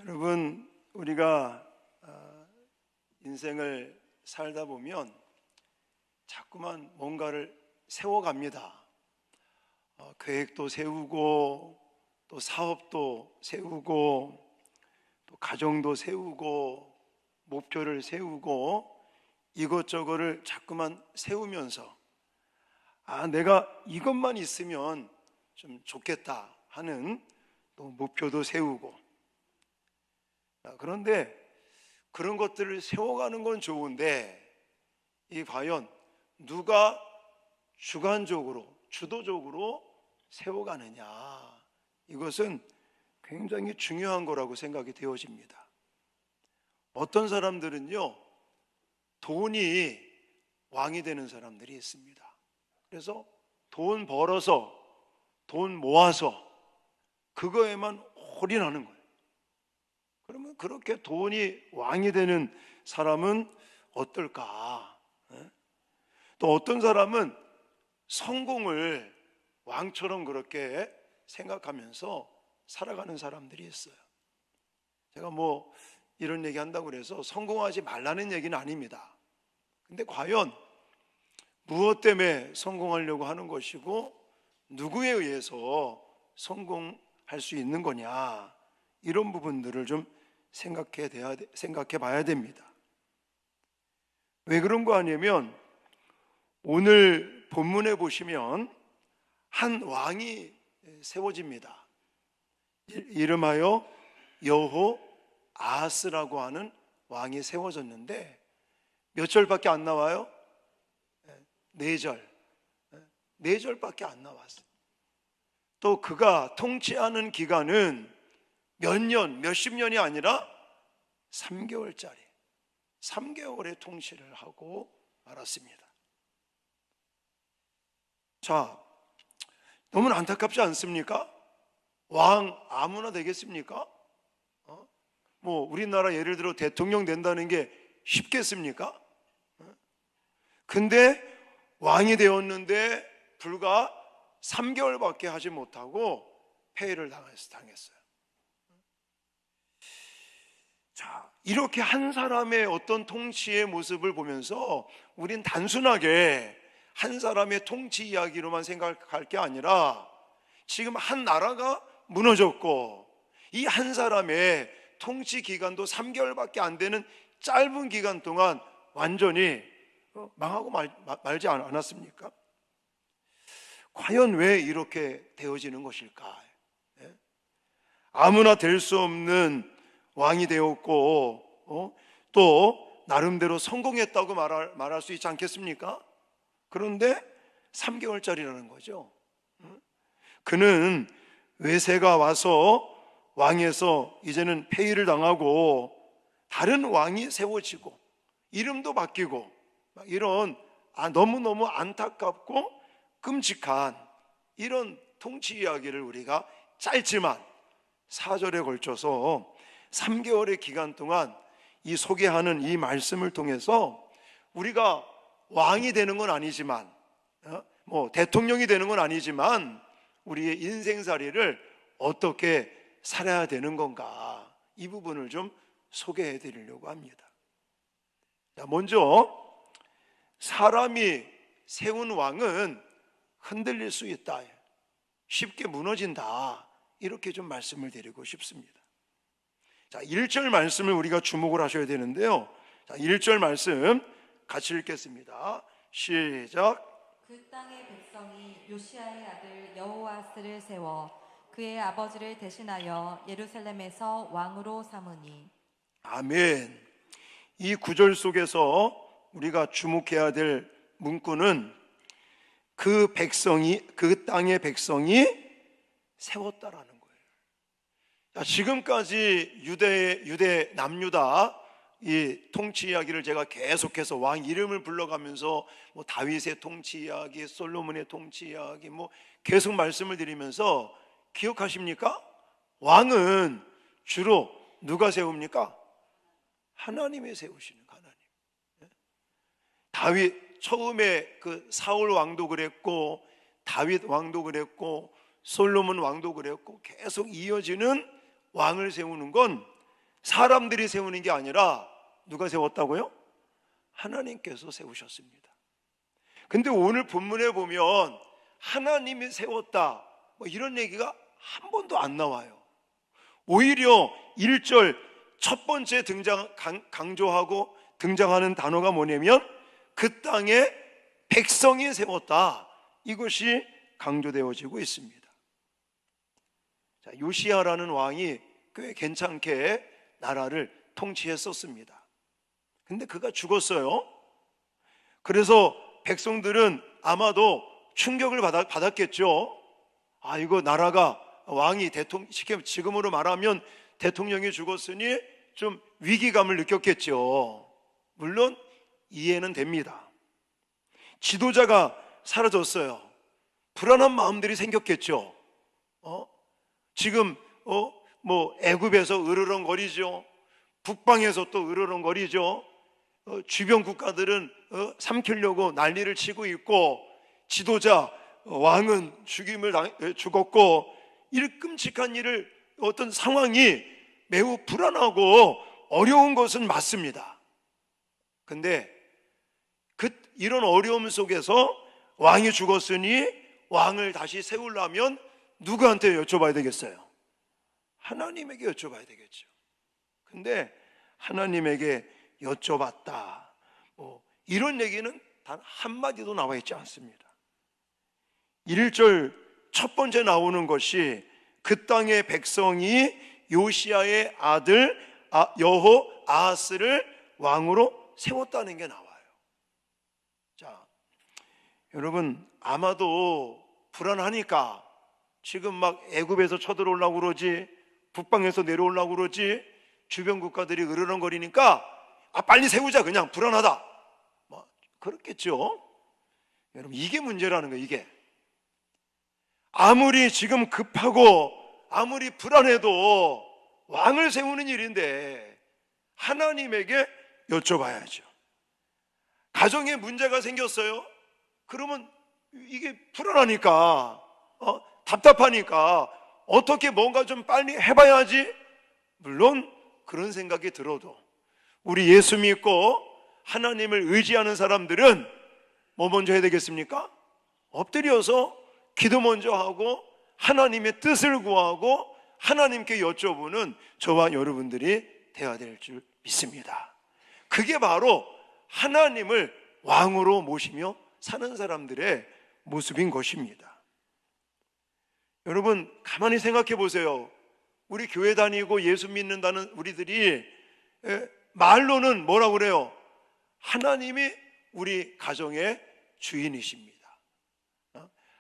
여러분, 우리가 인생을 살다 보면 자꾸만 뭔가를 세워갑니다. 계획도 세우고, 또 사업도 세우고, 또 가정도 세우고, 목표를 세우고, 이것저것을 자꾸만 세우면서 내가 이것만 있으면 좀 좋겠다 하는 또 목표도 세우고. 그런데 그런 것들을 세워가는 건 좋은데, 이 과연 누가 주관적으로, 주도적으로 세워가느냐, 이것은 굉장히 중요한 거라고 생각이 되어집니다. 어떤 사람들은요, 돈이 왕이 되는 사람들이 있습니다. 그래서 돈 벌어서, 돈 모아서 그거에만 올인하는 거예요. 그러면 그렇게 돈이 왕이 되는 사람은 어떨까? 또 어떤 사람은 성공을 왕처럼 그렇게 생각하면서 살아가는 사람들이 있어요. 제가 이런 얘기 한다고 해서 성공하지 말라는 얘기는 아닙니다. 근데 과연 무엇 때문에 성공하려고 하는 것이고, 누구에 의해서 성공할 수 있는 거냐, 이런 부분들을 좀 생각해 봐야 됩니다. 왜 그런 거 아니면, 오늘 본문에 보시면 한 왕이 세워집니다. 이름하여 여호아하스라고 하는 왕이 세워졌는데, 몇 절밖에 안 나와요? 4절. 4절밖에 안 나왔어요. 또 그가 통치하는 기간은 몇 년, 몇십 년이 아니라 3개월짜리, 3개월의 통치를 하고 말았습니다. 자, 너무 안타깝지 않습니까? 왕 아무나 되겠습니까? 우리나라 예를 들어 대통령 된다는 게 쉽겠습니까? 근데 왕이 되었는데 불과 3개월밖에 하지 못하고 폐위를 당했어요. 자, 이렇게 한 사람의 어떤 통치의 모습을 보면서 우린 단순하게 한 사람의 통치 이야기로만 생각할 게 아니라, 지금 한 나라가 무너졌고 이 한 사람의 통치 기간도 3개월밖에 안 되는 짧은 기간 동안 완전히 망하고 말지 않았습니까? 과연 왜 이렇게 되어지는 것일까? 아무나 될 수 없는 왕이 되었고, 또 나름대로 성공했다고 말할 수 있지 않겠습니까? 그런데 3개월짜리라는 거죠. 그는 외세가 와서 왕에서 이제는 폐위를 당하고 다른 왕이 세워지고 이름도 바뀌고, 이런 너무너무 안타깝고 끔찍한 이런 통치 이야기를 우리가 짧지만 4절에 걸쳐서 3개월의 기간 동안 이 소개하는 이 말씀을 통해서, 우리가 왕이 되는 건 아니지만, 대통령이 되는 건 아니지만, 우리의 인생살이를 어떻게 살아야 되는 건가, 이 부분을 좀 소개해 드리려고 합니다. 먼저, 사람이 세운 왕은 흔들릴 수 있다, 쉽게 무너진다, 이렇게 좀 말씀을 드리고 싶습니다. 자, 1절 말씀을 우리가 주목을 하셔야 되는데요. 자, 1절 말씀 같이 읽겠습니다. 시작. 그 땅의 백성이 요시아의 아들 여호아스를 세워 그의 아버지를 대신하여 예루살렘에서 왕으로 삼으니. 아멘. 이 구절 속에서 우리가 주목해야 될 문구는 그 땅의 백성이 세웠다라는 거예요. 자, 지금까지 유대 남유다 이 통치 이야기를 제가 계속해서 왕 이름을 불러가면서 다윗의 통치 이야기, 솔로몬의 통치 이야기 계속 말씀을 드리면서, 기억하십니까? 왕은 주로 누가 세웁니까? 하나님이 세우시는, 하나님. 다윗 처음에 그 사울 왕도 그랬고, 다윗 왕도 그랬고, 솔로몬 왕도 그랬고, 계속 이어지는 왕을 세우는 건 사람들이 세우는 게 아니라 누가 세웠다고요? 하나님께서 세우셨습니다. 근데 오늘 본문에 보면 하나님이 세웠다 뭐 이런 얘기가 한 번도 안 나와요. 오히려 1절 첫 번째 강조하고 등장하는 단어가 뭐냐면 그 땅에 백성이 세웠다, 이것이 강조되어지고 있습니다. 자, 요시야라는 왕이 꽤 괜찮게 나라를 통치했었습니다. 근데 그가 죽었어요. 그래서 백성들은 아마도 충격을 받았겠죠. 아, 이거 나라가 왕이 지금으로 말하면 대통령이 죽었으니 좀 위기감을 느꼈겠죠. 물론 이해는 됩니다. 지도자가 사라졌어요. 불안한 마음들이 생겼겠죠. 지금 뭐 애굽에서 으르렁거리죠. 북방에서 또 으르렁거리죠. 주변 국가들은 삼키려고 난리를 치고 있고, 지도자 왕은 죽었고, 이 끔찍한 일을 어떤 상황이 매우 불안하고 어려운 것은 맞습니다. 근데 이런 어려움 속에서 왕이 죽었으니 왕을 다시 세우려면 누구한테 여쭤봐야 되겠어요? 하나님에게 여쭤봐야 되겠죠. 근데 하나님에게 여쭤봤다, 뭐 이런 얘기는 단 한마디도 나와 있지 않습니다. 1절 첫 번째 나오는 것이 그 땅의 백성이 요시야의 아들 여호아하스를 왕으로 세웠다는 게 나와요. 자, 여러분 아마도 불안하니까 지금 막 애굽에서 쳐들어오려고 그러지, 북방에서 내려오려고 그러지, 주변 국가들이 으르렁거리니까 빨리 세우자, 그냥 불안하다, 뭐 그렇겠죠. 여러분 이게 문제라는 거예요. 이게 아무리 지금 급하고 아무리 불안해도 왕을 세우는 일인데 하나님에게 여쭤봐야죠. 가정에 문제가 생겼어요. 그러면 이게 불안하니까 답답하니까 어떻게 뭔가 좀 빨리 해봐야지. 물론 그런 생각이 들어도 우리 예수 믿고 하나님을 의지하는 사람들은 뭐 먼저 해야 되겠습니까? 엎드려서 기도 먼저 하고 하나님의 뜻을 구하고 하나님께 여쭤보는 저와 여러분들이 되어야 될 줄 믿습니다. 그게 바로 하나님을 왕으로 모시며 사는 사람들의 모습인 것입니다. 여러분 가만히 생각해 보세요. 우리 교회 다니고 예수 믿는다는 우리들이 말로는 뭐라고 그래요? 하나님이 우리 가정의 주인이십니다.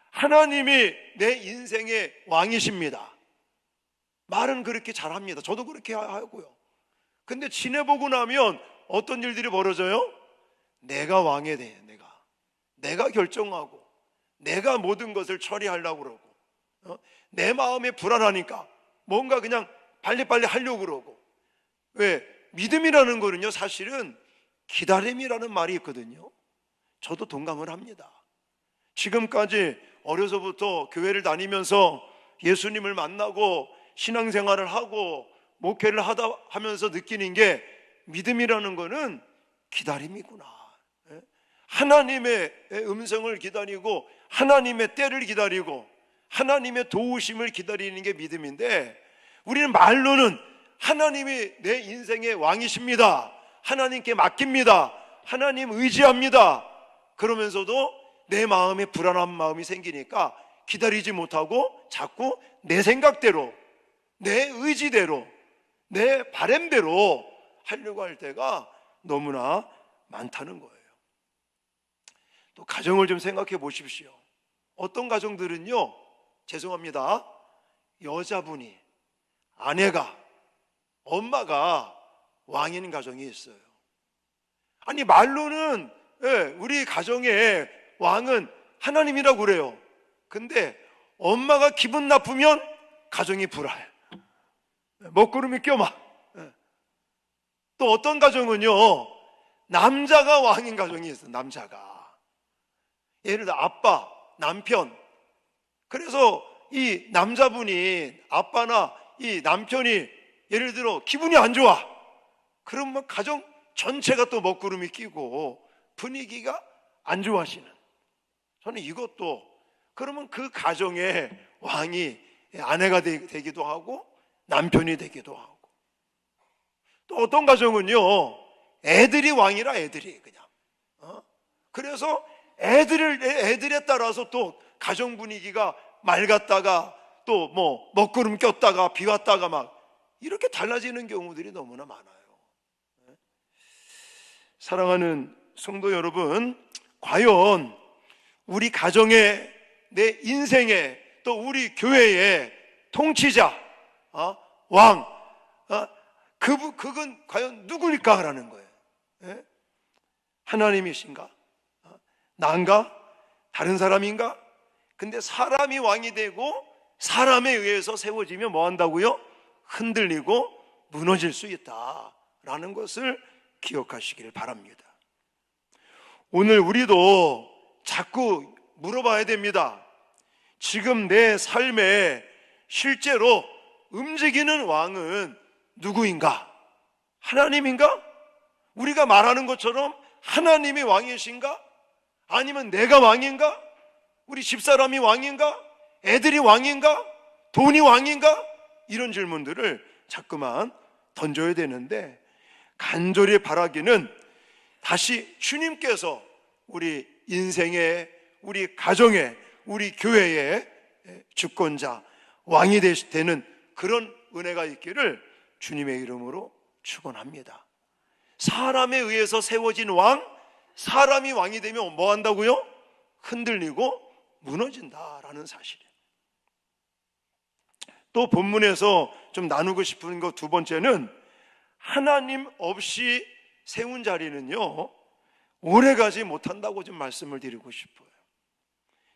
하나님이 내 인생의 왕이십니다. 말은 그렇게 잘합니다. 저도 그렇게 하고요. 근데 지내보고 나면 어떤 일들이 벌어져요? 내가 왕에 대해 내가 결정하고 내가 모든 것을 처리하려고 그러고, 내 마음에 불안하니까 뭔가 그냥 빨리빨리 하려고 그러고. 왜? 믿음이라는 거는요 사실은 기다림이라는 말이 있거든요. 저도 동감을 합니다. 지금까지 어려서부터 교회를 다니면서 예수님을 만나고 신앙생활을 하고 목회를 하면서 느끼는 게 믿음이라는 거는 기다림이구나. 하나님의 음성을 기다리고 하나님의 때를 기다리고 하나님의 도우심을 기다리는 게 믿음인데, 우리는 말로는 하나님이 내 인생의 왕이십니다, 하나님께 맡깁니다, 하나님 의지합니다, 그러면서도 내 마음에 불안한 마음이 생기니까 기다리지 못하고 자꾸 내 생각대로 내 의지대로 내 바램대로 하려고 할 때가 너무나 많다는 거예요. 또 가정을 좀 생각해 보십시오. 어떤 가정들은요, 죄송합니다, 여자분이, 아내가, 엄마가 왕인 가정이 있어요. 아니 말로는 우리 가정의 왕은 하나님이라고 그래요. 근데 엄마가 기분 나쁘면 가정이 불화해. 먹구름이 껴막. 또 어떤 가정은요, 남자가 왕인 가정이 있어요. 남자가. 예를 들어 아빠, 남편. 그래서 이 남자분이, 아빠나 이 남편이 예를 들어 기분이 안 좋아. 그러면 가정 전체가 또 먹구름이 끼고 분위기가 안 좋아지는, 저는 이것도, 그러면 그 가정의 왕이 아내가 되기도 하고 남편이 되기도 하고, 또 어떤 가정은요, 애들이 왕이라, 애들이 그냥 그래서 애들에 따라서 또 가정 분위기가 맑았다가 또 뭐 먹구름 꼈다가 비 왔다가 막 이렇게 달라지는 경우들이 너무나 많아요. 사랑하는 성도 여러분, 과연 우리 가정의, 내 인생의, 또 우리 교회의 통치자, 왕, 그건 과연 누구일까라는 거예요. 하나님이신가? 난가? 다른 사람인가? 근데 사람이 왕이 되고 사람에 의해서 세워지면 뭐 한다고요? 흔들리고 무너질 수 있다라는 것을 기억하시기를 바랍니다. 오늘 우리도 자꾸 물어봐야 됩니다. 지금 내 삶에 실제로 움직이는 왕은 누구인가? 하나님인가? 우리가 말하는 것처럼 하나님이 왕이신가? 아니면 내가 왕인가? 우리 집사람이 왕인가? 애들이 왕인가? 돈이 왕인가? 이런 질문들을 자꾸만 던져야 되는데, 간절히 바라기는 다시 주님께서 우리 인생의, 우리 가정의, 우리 교회의 주권자, 왕이 되는 그런 은혜가 있기를 주님의 이름으로 축원합니다. 사람에 의해서 세워진 왕, 사람이 왕이 되면 뭐 한다고요? 흔들리고 무너진다라는 사실이에요. 또 본문에서 좀 나누고 싶은 것 두 번째는, 하나님 없이 세운 자리는요 오래가지 못한다고 좀 말씀을 드리고 싶어요.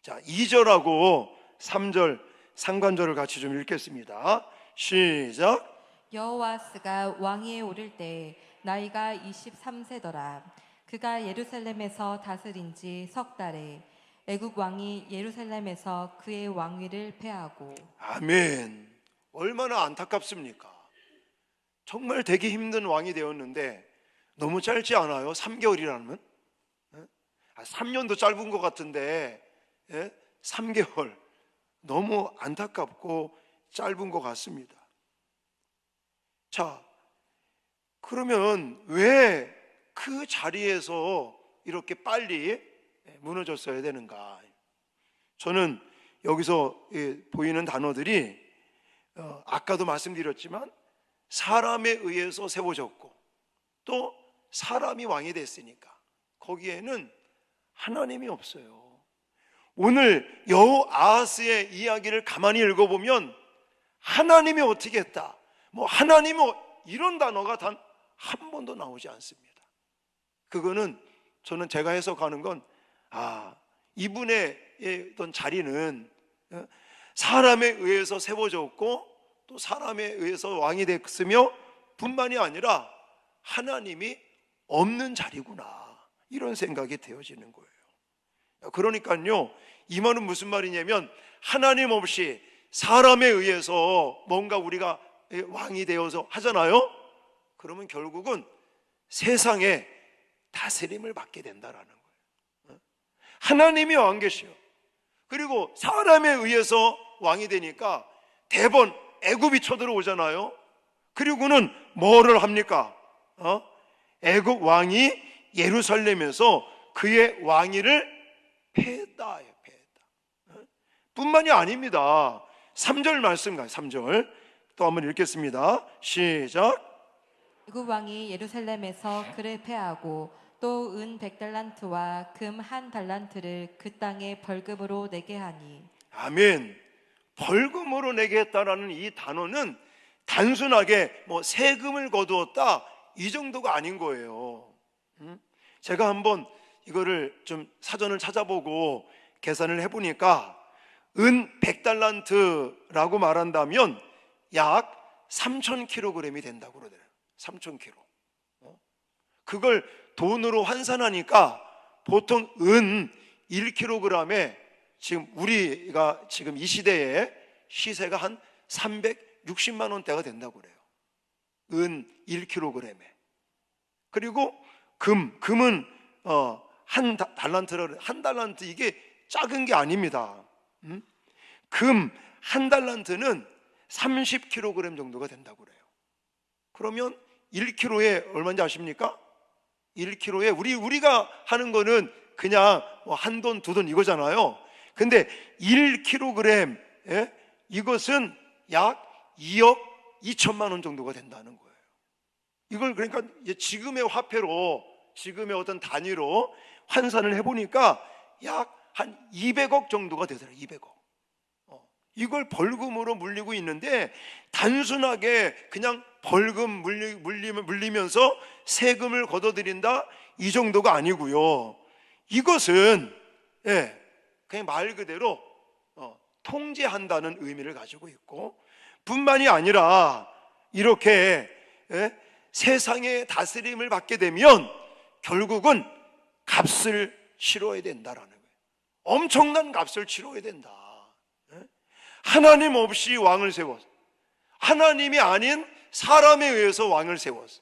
자, 2절하고 3절 상관절을 같이 좀 읽겠습니다. 시작. 여호아스가 왕위에 오를 때 나이가 23세더라. 그가 예루살렘에서 다스린 지 석 달에 애국 왕이 예루살렘에서 그의 왕위를 폐하고. 아멘. 얼마나 안타깝습니까? 정말 되기 힘든 왕이 되었는데 너무 짧지 않아요? 3개월이라면? 3년도 짧은 것 같은데 3개월, 너무 안타깝고 짧은 것 같습니다. 자, 그러면 왜 그 자리에서 이렇게 빨리 무너졌어야 되는가? 저는 여기서 보이는 단어들이 아까도 말씀드렸지만 사람에 의해서 세워졌고 또 사람이 왕이 됐으니까 거기에는 하나님이 없어요. 오늘 여호아하스의 이야기를 가만히 읽어보면 하나님이 어떻게 했다, 뭐 하나님이 이런 단어가 단 한 번도 나오지 않습니다. 그거는 저는 제가 해석하는 건, 이분의 어떤 자리는 사람에 의해서 세워졌고 또 사람에 의해서 왕이 됐으며 뿐만이 아니라 하나님이 없는 자리구나, 이런 생각이 되어지는 거예요. 그러니까요, 이 말은 무슨 말이냐면, 하나님 없이 사람에 의해서 뭔가 우리가 왕이 되어서 하잖아요. 그러면 결국은 세상에 다스림을 받게 된다라는 거예요. 하나님이 왕 계시오. 그리고 사람에 의해서 왕이 되니까 대번 애굽이 쳐들어오잖아요. 그리고는 뭐를 합니까? 애굽 왕이 예루살렘에서 그의 왕위를 폐했다. 뿐만이 아닙니다. 3절 말씀 가요. 3절 또 한번 읽겠습니다. 시작. 애굽 왕이 예루살렘에서 그를 폐하고 또 은 100달란트와 금 1달란트를 그 땅에 벌금으로 내게 하니. 아멘. 벌금으로 내게 했다라는 이 단어는 단순하게 뭐 세금을 거두었다 이 정도가 아닌 거예요. 제가 한번 이거를 좀 사전을 찾아보고 계산을 해보니까 은 100달란트라고 말한다면 약 3,000kg이 된다고 그러더라고요. 3,000kg. 그걸 돈으로 환산하니까 보통 은 1kg에 지금 우리가 지금 이 시대에 시세가 한 360만 원대가 된다고 그래요. 은 1kg에, 그리고 금은 한 달란트라 그래. 한 달란트, 이게 작은 게 아닙니다. 금 한 달란트는 30kg 정도가 된다고 그래요. 그러면 1kg에 얼마인지 아십니까? 1kg에 우리가 하는 거는 그냥 한 돈, 두 돈 이거잖아요. 근데 1kg, 이것은 약 2억 2천만 원 정도가 된다는 거예요. 이걸 그러니까 지금의 화폐로, 지금의 어떤 단위로 환산을 해보니까 약 한 200억 정도가 되더라고요. 200억. 이걸 벌금으로 물리고 있는데, 단순하게 그냥 벌금 물리면서 세금을 걷어들인다, 이 정도가 아니고요. 이것은 그냥 말 그대로 통제한다는 의미를 가지고 있고, 뿐만이 아니라 이렇게 세상의 다스림을 받게 되면 결국은 값을 치러야 된다라는 거예요. 엄청난 값을 치러야 된다. 하나님 없이 왕을 세워서, 하나님이 아닌 사람에 의해서 왕을 세워서,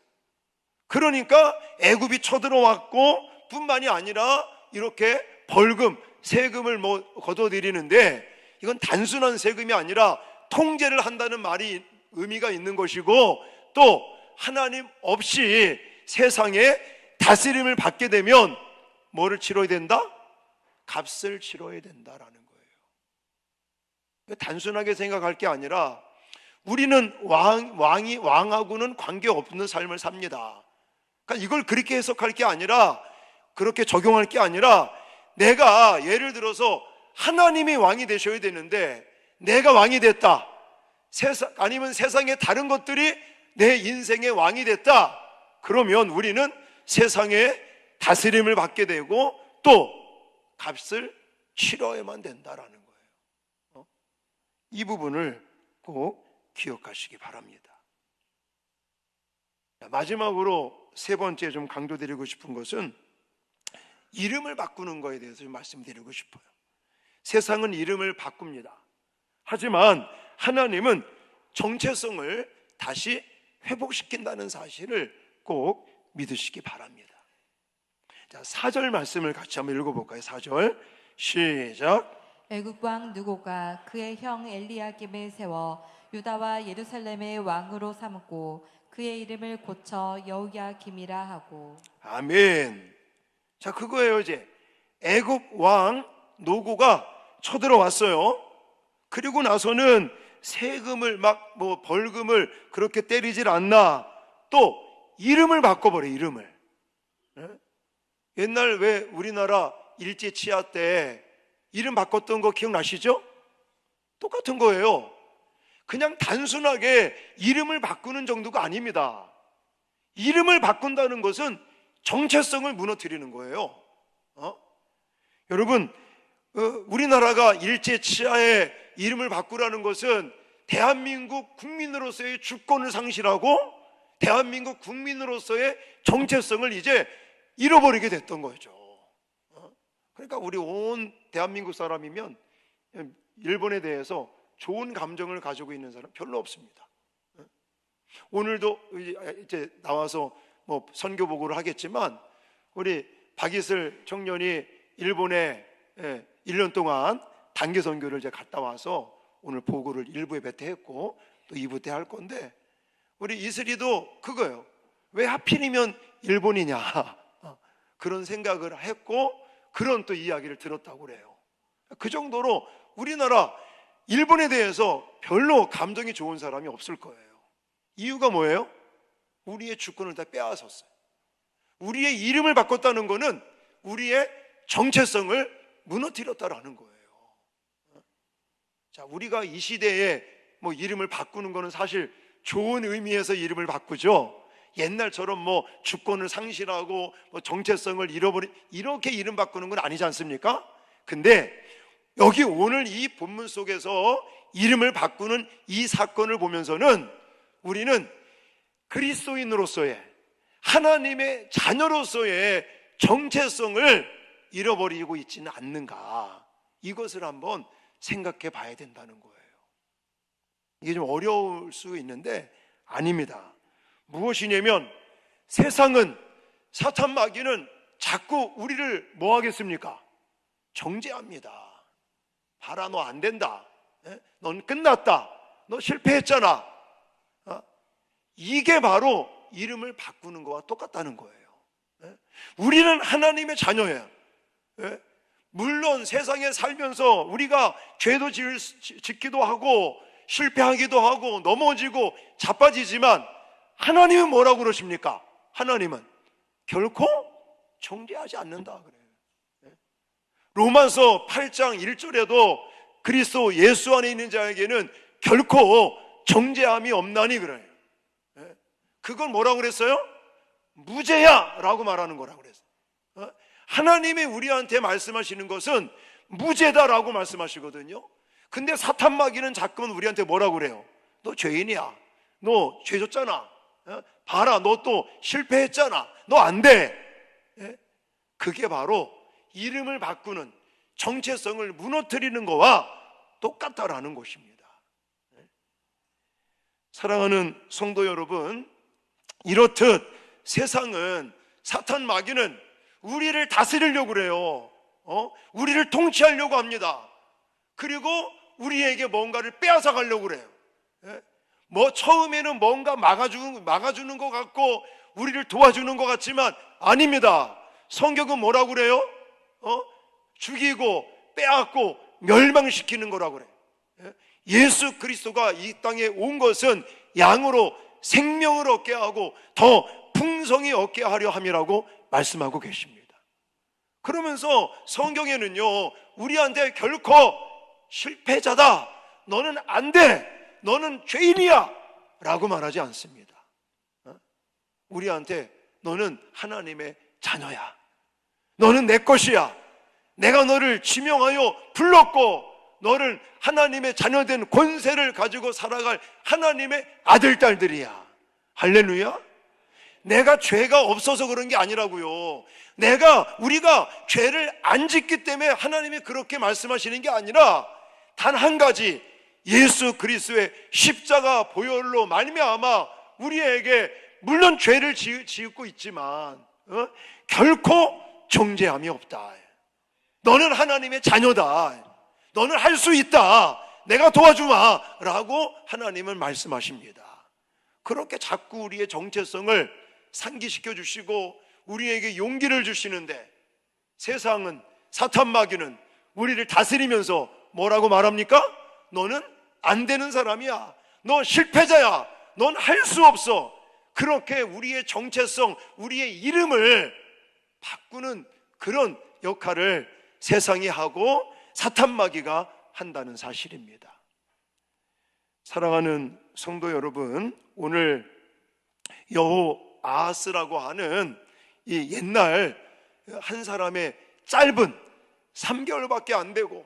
그러니까 애굽이 쳐들어왔고, 뿐만이 아니라 이렇게 벌금, 세금을 걷어들이는데, 이건 단순한 세금이 아니라 통제를 한다는 말이 의미가 있는 것이고, 또 하나님 없이 세상에 다스림을 받게 되면 뭐를 치러야 된다? 값을 치러야 된다라는 거예요. 단순하게 생각할 게 아니라 우리는 왕하고는 관계없는 삶을 삽니다. 그러니까 이걸 그렇게 해석할 게 아니라, 그렇게 적용할 게 아니라, 내가 예를 들어서 하나님이 왕이 되셔야 되는데 내가 왕이 됐다, 아니면 세상의 다른 것들이 내 인생의 왕이 됐다, 그러면 우리는 세상에 다스림을 받게 되고 또 값을 치러야만 된다라는 거예요. 이 부분을 꼭 기억하시기 바랍니다. 마지막으로 세 번째 좀 강조드리고 싶은 것은 이름을 바꾸는 거에 대해서 좀 말씀드리고 싶어요. 세상은 이름을 바꿉니다. 하지만 하나님은 정체성을 다시 회복시킨다는 사실을 꼭 믿으시기 바랍니다. 자, 4절 말씀을 같이 한번 읽어볼까요? 4절 시작. 애굽 왕 느고가 그의 형 엘리야김을 세워 유다와 예루살렘의 왕으로 삼고 그의 이름을 고쳐 여호야김이라 하고. 아멘. 자, 그거예요. 이제 애굽 왕 노고가 쳐들어왔어요. 그리고 나서는 세금을 벌금을 그렇게 때리질 않나, 또 이름을 바꿔버려. 이름을. 옛날 왜 우리나라 일제 치하 때 이름 바꿨던 거 기억나시죠? 똑같은 거예요. 그냥 단순하게 이름을 바꾸는 정도가 아닙니다. 이름을 바꾼다는 것은 정체성을 무너뜨리는 거예요. 여러분, 우리나라가 일제 치하에 이름을 바꾸라는 것은 대한민국 국민으로서의 주권을 상실하고 대한민국 국민으로서의 정체성을 이제 잃어버리게 됐던 거죠. 그러니까 우리 온 대한민국 사람이면 일본에 대해서 좋은 감정을 가지고 있는 사람 별로 없습니다. 오늘도 이제 나와서 선교 보고를 하겠지만, 우리 박이슬 청년이 일본에 1년 동안 단기 선교를 이제 갔다 와서 오늘 보고를 1부에 배태했고 또 2부 때 할 건데, 우리 이슬이도 그거예요. 왜 하필이면 일본이냐, 그런 생각을 했고 그런 또 이야기를 들었다고 그래요. 그 정도로 우리나라 일본에 대해서 별로 감정이 좋은 사람이 없을 거예요. 이유가 뭐예요? 우리의 주권을 다 빼앗았어요. 우리의 이름을 바꿨다는 것은 우리의 정체성을 무너뜨렸다라는 거예요. 자, 우리가 이 시대에 이름을 바꾸는 것은 사실 좋은 의미에서 이름을 바꾸죠. 옛날처럼 주권을 상실하고 정체성을 잃어버린, 이렇게 이름 바꾸는 건 아니지 않습니까? 근데 여기 오늘 이 본문 속에서 이름을 바꾸는 이 사건을 보면서는 우리는 그리스도인으로서의, 하나님의 자녀로서의 정체성을 잃어버리고 있지는 않는가, 이것을 한번 생각해 봐야 된다는 거예요. 이게 좀 어려울 수 있는데 아닙니다. 무엇이냐면 세상은, 사탄 마귀는 자꾸 우리를 뭐 하겠습니까? 정죄합니다. 봐라, 너 안 된다. 넌 끝났다. 너 실패했잖아. 이게 바로 이름을 바꾸는 거와 똑같다는 거예요. 우리는 하나님의 자녀예요. 물론 세상에 살면서 우리가 죄도 짓기도 하고 실패하기도 하고 넘어지고 자빠지지만 하나님은 뭐라고 그러십니까? 하나님은 결코 정죄하지 않는다 그래요. 로마서 8장 1절에도 그리스도 예수 안에 있는 자에게는 결코 정죄함이 없나니 그래요. 그건 뭐라고 그랬어요? 무죄야 라고 말하는 거라고 그랬어요. 하나님이 우리한테 말씀하시는 것은 무죄다라고 말씀하시거든요. 근데 사탄 마귀는 자꾸만 우리한테 뭐라고 그래요? 너 죄인이야. 너 죄 졌잖아. 봐라, 너 또 실패했잖아. 너 안 돼. 그게 바로 이름을 바꾸는, 정체성을 무너뜨리는 거와 똑같다라는 것입니다. 사랑하는 성도 여러분, 이렇듯 세상은, 사탄 마귀는 우리를 다스리려고 그래요. 우리를 통치하려고 합니다. 그리고 우리에게 뭔가를 빼앗아 가려고 그래요. 뭐 처음에는 뭔가 막아주는 것 같고 우리를 도와주는 것 같지만 아닙니다. 성경은 뭐라고 그래요? 죽이고 빼앗고 멸망시키는 거라고 그래요. 예수 그리스도가 이 땅에 온 것은 양으로 생명을 얻게 하고 더 풍성히 얻게 하려 함이라고 말씀하고 계십니다. 그러면서 성경에는요, 우리한테 결코 실패자다, 너는 안 돼, 너는 죄인이야 라고 말하지 않습니다. 우리한테 너는 하나님의 자녀야, 너는 내 것이야, 내가 너를 지명하여 불렀고 너를 하나님의 자녀된 권세를 가지고 살아갈 하나님의 아들, 딸들이야. 할렐루야. 내가 죄가 없어서 그런 게 아니라고요. 우리가 죄를 안 짓기 때문에 하나님이 그렇게 말씀하시는 게 아니라 단 한 가지, 예수 그리스도의 십자가 보혈로 말미암아 우리에게 물론 죄를 지었고 있지만 결코 정죄함이 없다. 너는 하나님의 자녀다. 너는 할 수 있다. 내가 도와주마 라고 하나님은 말씀하십니다. 그렇게 자꾸 우리의 정체성을 상기시켜 주시고 우리에게 용기를 주시는데, 세상은, 사탄 마귀는 우리를 다스리면서 뭐라고 말합니까? 너는 안 되는 사람이야. 너 실패자야. 넌 할 수 없어. 그렇게 우리의 정체성, 우리의 이름을 바꾸는 그런 역할을 세상이 하고 사탄 마귀가 한다는 사실입니다. 사랑하는 성도 여러분, 오늘 여호아하스라고 하는 이 옛날 한 사람의 짧은 3개월밖에 안 되고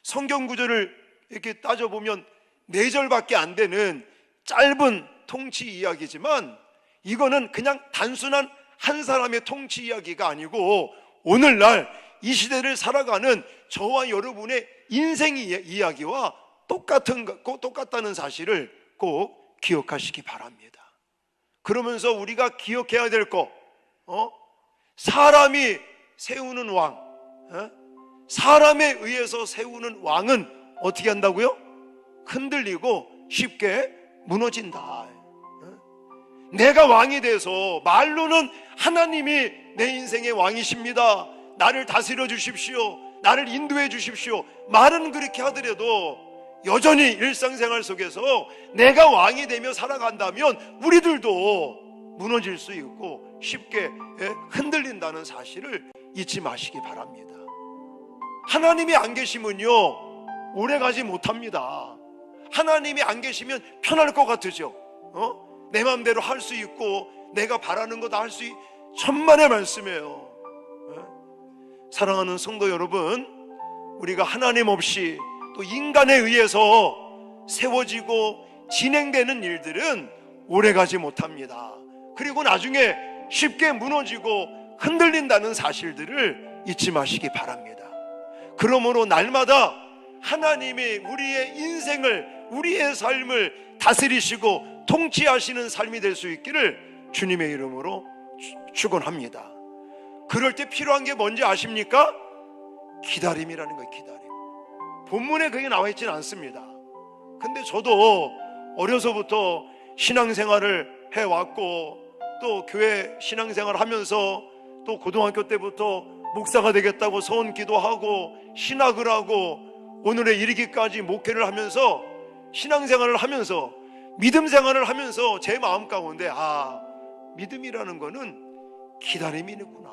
성경 구절을 이렇게 따져보면 4절밖에 안 되는 짧은 통치 이야기지만, 이거는 그냥 단순한 한 사람의 통치 이야기가 아니고 오늘날 이 시대를 살아가는 저와 여러분의 인생 이야기와 똑같다는 사실을 꼭 기억하시기 바랍니다. 그러면서 우리가 기억해야 될 거, 사람이 세우는 왕, 사람에 의해서 세우는 왕은 어떻게 한다고요? 흔들리고 쉽게 무너진다. 내가 왕이 돼서 말로는 하나님이 내 인생의 왕이십니다, 나를 다스려 주십시오, 나를 인도해 주십시오, 말은 그렇게 하더라도 여전히 일상생활 속에서 내가 왕이 되며 살아간다면 우리들도 무너질 수 있고 쉽게 흔들린다는 사실을 잊지 마시기 바랍니다. 하나님이 안 계시면요, 오래가지 못합니다. 하나님이 안 계시면 편할 것 같으죠. 내 마음대로 할 수 있고 내가 바라는 거 다 할 수 있고, 천만의 말씀이에요. 사랑하는 성도 여러분, 우리가 하나님 없이 또 인간에 의해서 세워지고 진행되는 일들은 오래가지 못합니다. 그리고 나중에 쉽게 무너지고 흔들린다는 사실들을 잊지 마시기 바랍니다. 그러므로 날마다 하나님이 우리의 인생을, 우리의 삶을 다스리시고 통치하시는 삶이 될 수 있기를 주님의 이름으로 축원합니다. 그럴 때 필요한 게 뭔지 아십니까? 기다림이라는 거예요. 기다림. 본문에 그게 나와 있지는 않습니다. 근데 저도 어려서부터 신앙생활을 해왔고, 또 교회 신앙생활을 하면서 또 고등학교 때부터 목사가 되겠다고 소원 기도하고 신학을 하고 오늘에 이르기까지 목회를 하면서 신앙생활을 하면서 믿음 생활을 하면서 제 마음 가운데 믿음이라는 거는 기다림이구나.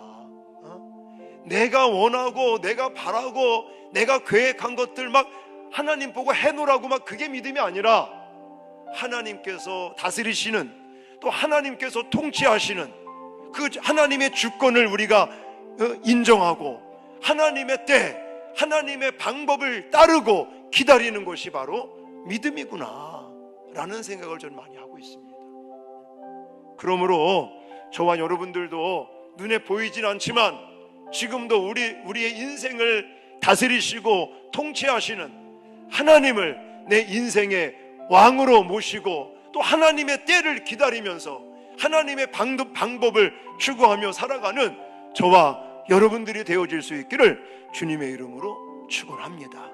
내가 원하고 내가 바라고 내가 계획한 것들 막 하나님 보고 해놓으라고 막 그게 믿음이 아니라 하나님께서 다스리시는, 또 하나님께서 통치하시는 그 하나님의 주권을 우리가 인정하고 하나님의 때, 하나님의 방법을 따르고 기다리는 것이 바로 믿음이구나 라는 생각을 저는 많이 하고 있습니다. 그러므로 저와 여러분들도 눈에 보이진 않지만 지금도 우리의 인생을 다스리시고 통치하시는 하나님을 내 인생의 왕으로 모시고 또 하나님의 때를 기다리면서 하나님의 방법을 추구하며 살아가는 저와 여러분들이 되어질 수 있기를 주님의 이름으로 축원합니다.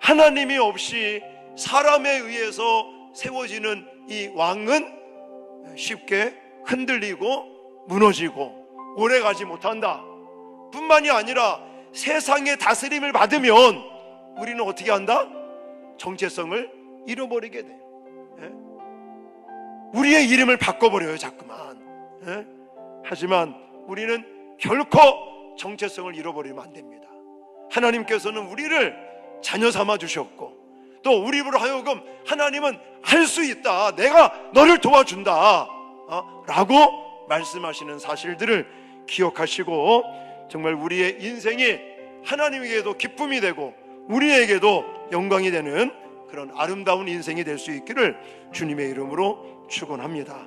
하나님이 없이 사람에 의해서 세워지는 이 왕은 쉽게 흔들리고 무너지고 오래가지 못한다. 뿐만이 아니라 세상의 다스림을 받으면 우리는 어떻게 한다? 정체성을 잃어버리게 돼요. 우리의 이름을 바꿔버려요, 자꾸만. 하지만 우리는 결코 정체성을 잃어버리면 안 됩니다. 하나님께서는 우리를 자녀 삼아 주셨고, 또 우리로 하여금 하나님은 할 수 있다, 내가 너를 도와준다 라고 말씀하시는 사실들을 기억하시고, 정말 우리의 인생이 하나님에게도 기쁨이 되고 우리에게도 영광이 되는 그런 아름다운 인생이 될 수 있기를 주님의 이름으로 축원합니다.